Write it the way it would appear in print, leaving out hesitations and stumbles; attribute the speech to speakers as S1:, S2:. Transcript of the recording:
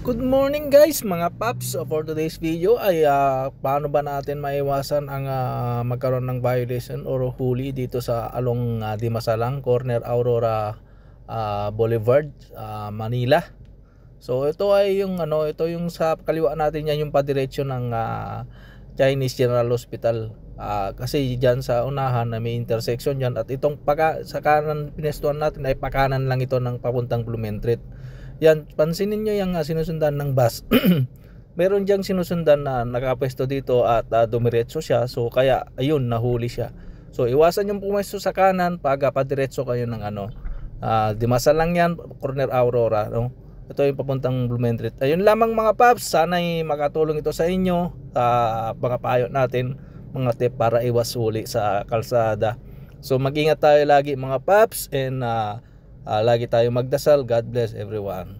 S1: Good morning guys mga paps. For today's video ay paano ba natin maiwasan ang magkaroon ng violation or huli dito sa along Dimasalang, corner Aurora Boulevard, Manila. So ito ay yung ito yung sa kaliwa natin yan, yung padiretso ng Chinese General Hospital. Kasi diyan sa unahan na may intersection diyan, at itong sa kanan pinestuhan natin ay pakanan lang ito ng papuntang Blumentritt. Yan, pansinin nyo yung sinusundan ng bus. Meron diyang sinusundan na nakapwesto dito at dumiretso siya. So kaya ayun, nahuli siya. So iwasan yung pumwesto sa kanan pag padiretso kayo ng Dimasalang yan, corner Aurora, no? Ito yung papuntang Blumentritt. Ayun lamang mga paps, sana'y makatulong ito sa inyo, mga payo natin, mga tip para iwas huli sa kalsada. So mag-ingat tayo lagi mga paps, and lagi tayo magdasal. God bless everyone.